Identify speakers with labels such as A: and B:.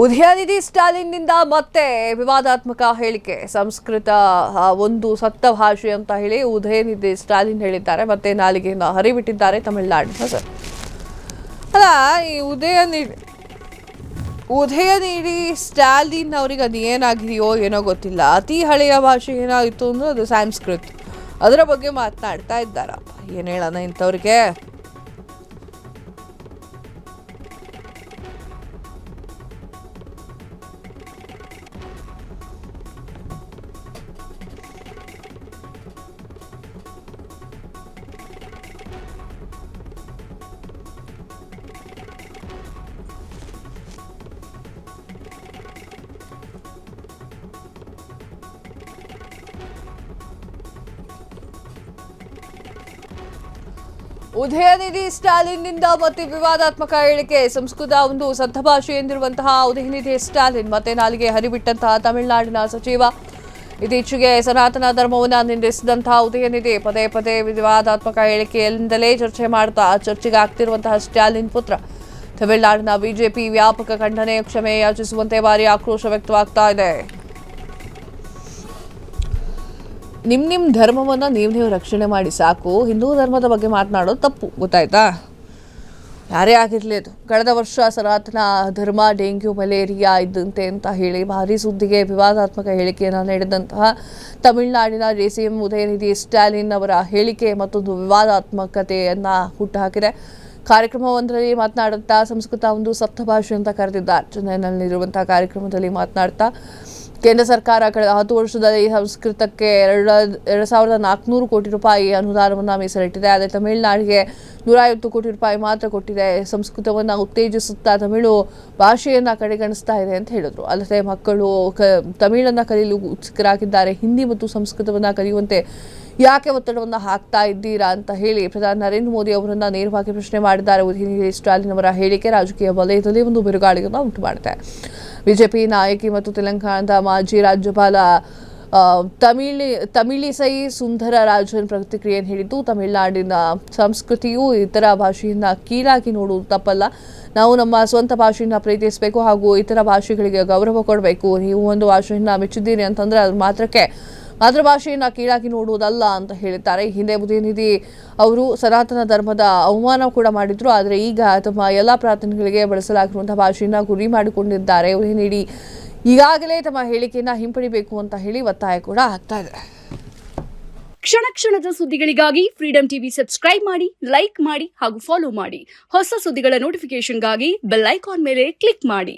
A: ಉದಯನಿಧಿ ಸ್ಟಾಲಿನ್ನಿಂದ ಮತ್ತೆ ವಿವಾದಾತ್ಮಕ ಹೇಳಿಕೆ. ಸಂಸ್ಕೃತ ಒಂದು ಸತ್ತ ಭಾಷೆ ಅಂತ ಹೇಳಿ ಉದಯನಿಧಿ ಸ್ಟಾಲಿನ್ ಹೇಳಿದ್ದಾರೆ. ಮತ್ತೆ ನಾಲಿಗೆಯನ್ನು ಹರಿಬಿಟ್ಟಿದ್ದಾರೆ ತಮಿಳುನಾಡಿನ ಸರ್. ಅಲ್ಲ, ಈ ಉದಯನಿಧಿ ಸ್ಟಾಲಿನ್ ಅವರಿಗೆ ಅದು ಏನಾಗಿದೆಯೋ ಏನೋ ಗೊತ್ತಿಲ್ಲ. ಅತಿ ಹಳೆಯ ಭಾಷೆ ಏನಾಗಿತ್ತು ಅಂದ್ರೆ ಅದು ಸಂಸ್ಕೃತ. ಅದರ ಬಗ್ಗೆ ಮಾತನಾಡ್ತಾ ಇದ್ದಾರಪ್ಪ. ಏನು ಹೇಳೋಣ ಇಂಥವ್ರಿಗೆ. ಉದಯನಿಧಿ ಸ್ಟಾಲಿನ್ನಿಂದ ಮತ್ತೆ ವಿವಾದಾತ್ಮಕ ಹೇಳಿಕೆ. ಸಂಸ್ಕೃತ ಒಂದು ಸತ್ತ ಭಾಷೆ ಎಂದಿರುವಂತಹ ಉದಯನಿಧಿ ಸ್ಟಾಲಿನ್ ಮತ್ತೆ ನಾಲಿಗೆ ಹರಿಬಿಟ್ಟಂತಹ ತಮಿಳುನಾಡಿನ ಸಚಿವ. ಇತ್ತೀಚೆಗೆ ಸನಾತನ ಧರ್ಮವನ್ನು ನಿಂದಿಸಿದಂತಹ ಉದಯನಿಧಿ ಪದೇ ಪದೇ ವಿವಾದಾತ್ಮಕ ಹೇಳಿಕೆಯಿಂದಲೇ ಚರ್ಚೆಗೆ ಆಗ್ತಿರುವಂತಹ ಸ್ಟಾಲಿನ್ ಪುತ್ರ. ತಮಿಳುನಾಡಿನ ಬಿಜೆಪಿ ವ್ಯಾಪಕ ಖಂಡನೆ, ಕ್ಷಮೆ ಯಾಚಿಸುವಂತೆ ಭಾರಿ ಆಕ್ರೋಶ ವ್ಯಕ್ತವಾಗ್ತಾ ಇದೆ. ನಿಮ್ಮ ಧರ್ಮವನ್ನು ನೀವು ರಕ್ಷಣೆ ಮಾಡಿ ಸಾಕು. ಹಿಂದೂ ಧರ್ಮದ ಬಗ್ಗೆ ಮಾತನಾಡೋದು ತಪ್ಪು, ಗೊತ್ತಾಯ್ತಾ? ಯಾರೇ ಆಗಿರಲಿ ಅದು. ಕಳೆದ ವರ್ಷ ಸನಾತನ ಧರ್ಮ ಡೆಂಗ್ಯೂ ಮಲೇರಿಯಾ ಇದ್ದಂತೆ ಅಂತ ಹೇಳಿ ಭಾರಿ ಸುದ್ದಿಗೆ ವಿವಾದಾತ್ಮಕ ಹೇಳಿಕೆಯನ್ನು ನೀಡಿದಂತಹ ತಮಿಳುನಾಡಿನ ಡಿಸಿಎಂ ಉದಯನಿಧಿ ಸ್ಟಾಲಿನ್ ಅವರ ಹೇಳಿಕೆ ಮತ್ತೊಂದು ವಿವಾದಾತ್ಮಕತೆಯನ್ನು ಹುಟ್ಟುಹಾಕಿದೆ. ಕಾರ್ಯಕ್ರಮವೊಂದರಲ್ಲಿ ಮಾತನಾಡುತ್ತಾ ಸಂಸ್ಕೃತ ಒಂದು ಸತ್ತ ಭಾಷೆ ಅಂತ ಕರೆದಿದ್ದಾರೆ. ಚೆನ್ನೈನಲ್ಲಿರುವಂತಹ ಕಾರ್ಯಕ್ರಮದಲ್ಲಿ ಮಾತನಾಡ್ತಾ ಕೇಂದ್ರ ಸರ್ಕಾರ ಕಳೆದ 10 ವರ್ಷದಲ್ಲಿ ಸಂಸ್ಕೃತಕ್ಕೆ 2,400 ಕೋಟಿ ರೂಪಾಯಿ ಅನುದಾನವನ್ನು ಮೀಸಲಿಟ್ಟಿದೆ. ಆದರೆ ತಮಿಳುನಾಡಿಗೆ 150 ಕೋಟಿ ರೂಪಾಯಿ ಮಾತ್ರ ಕೊಟ್ಟಿದೆ. ಸಂಸ್ಕೃತವನ್ನು ಉತ್ತೇಜಿಸುತ್ತಾ ತಮಿಳು ಭಾಷೆಯನ್ನು ಕಡೆಗಣಿಸ್ತಾ ಇದೆ ಅಂತ ಹೇಳಿದ್ರು. ಅಲ್ಲದೆ ಮಕ್ಕಳು ತಮಿಳನ್ನು ಕಲಿಯಲು ಉತ್ಸುಕರಾಗಿದ್ದಾರೆ. ಹಿಂದಿ ಮತ್ತು ಸಂಸ್ಕೃತವನ್ನು ಕಲಿಯುವಂತೆ ಯಾಕೆ ಒತ್ತಡವನ್ನು ಹಾಕ್ತಾ ಇದ್ದೀರಾ ಅಂತ ಹೇಳಿ ಪ್ರಧಾನಿ ನರೇಂದ್ರ ಮೋದಿ ಅವರನ್ನ ನೇರವಾಗಿ ಪ್ರಶ್ನೆ ಮಾಡಿದ್ದಾರೆ. ಉದಯನಿಧಿ ಸ್ಟಾಲಿನ್ ಅವರ ಹೇಳಿಕೆ ರಾಜಕೀಯ ವಲಯದಲ್ಲಿ ಒಂದು ಬಿರುಗಾಳಿಯನ್ನು ಉಂಟು ಮಾಡಿದೆ. ಬಿಜೆಪಿ ನಾಯಕಿ ಮತ್ತು ತೆಲಂಗಾಣದ ಮಾಜಿ ರಾಜ್ಯಪಾಲ ತಮಿಳಿಸೈ ಸುಂದರರಾಜನ್ ಪ್ರತಿಕ್ರಿಯೆ ನೀಡಿದ್ದು, ತಮಿಳುನಾಡಿನ ಸಂಸ್ಕೃತಿಯು ಇತರ ಭಾಷೆಯನ್ನ ಕೀಳಾಗಿ ನೋಡುವುದು ತಪ್ಪಲ್ಲ. ನಾವು ನಮ್ಮ ಸ್ವಂತ ಭಾಷೆಯನ್ನ ಪ್ರೀತಿಸಬೇಕು ಹಾಗೂ ಇತರ ಭಾಷೆಗಳಿಗೆ ಗೌರವ ಕೊಡಬೇಕು. ನೀವು ಒಂದು ಭಾಷೆಯನ್ನ ಮೆಚ್ಚಿದ್ದೀರಿ ಅಂತಂದ್ರೆ ಅದ್ರ ಮಾತ್ರಕ್ಕೆ ಮಾತೃಭಾಷೆಯನ್ನ ಕೀಳಾಗಿ ನೋಡುವುದಲ್ಲ ಅಂತ ಹೇಳಿದ್ದಾರೆ. ಹಿಂದೆ ಉದಯನಿಧಿ ಅವರು ಸನಾತನ ಧರ್ಮದ ಅವಮಾನ ಕೂಡ ಮಾಡಿದ್ರು. ಆದರೆ ಈಗ ತಮ್ಮ ಎಲ್ಲ ಪ್ರಾರ್ಥನೆಗಳಿಗೆ ಬಳಸಲಾಗಿರುವಂತಹ ಭಾಷೆಯನ್ನ ಗುರಿ ಮಾಡಿಕೊಂಡಿದ್ದಾರೆ. ಉದಯನಿಧಿ ಈಗಾಗಲೇ ತಮ್ಮ ಹೇಳಿಕೆಯನ್ನ ಹಿಂಪಡಿಬೇಕು ಅಂತ ಹೇಳಿ ಒತ್ತಾಯ ಕೂಡ ಆಗ್ತಾ ಇದೆ.
B: ಕ್ಷಣ ಕ್ಷಣದ ಸುದ್ದಿಗಳಿಗಾಗಿ ಫ್ರೀಡಂ ಟಿವಿ ಸಬ್ಸ್ಕ್ರೈಬ್ ಮಾಡಿ, ಲೈಕ್ ಮಾಡಿ ಹಾಗೂ ಫಾಲೋ ಮಾಡಿ. ಹೊಸ ಸುದ್ದಿಗಳ ನೋಟಿಫಿಕೇಶನ್ಗಾಗಿ ಬೆಲ್ ಐಕಾನ್ ಮೇಲೆ ಕ್ಲಿಕ್ ಮಾಡಿ.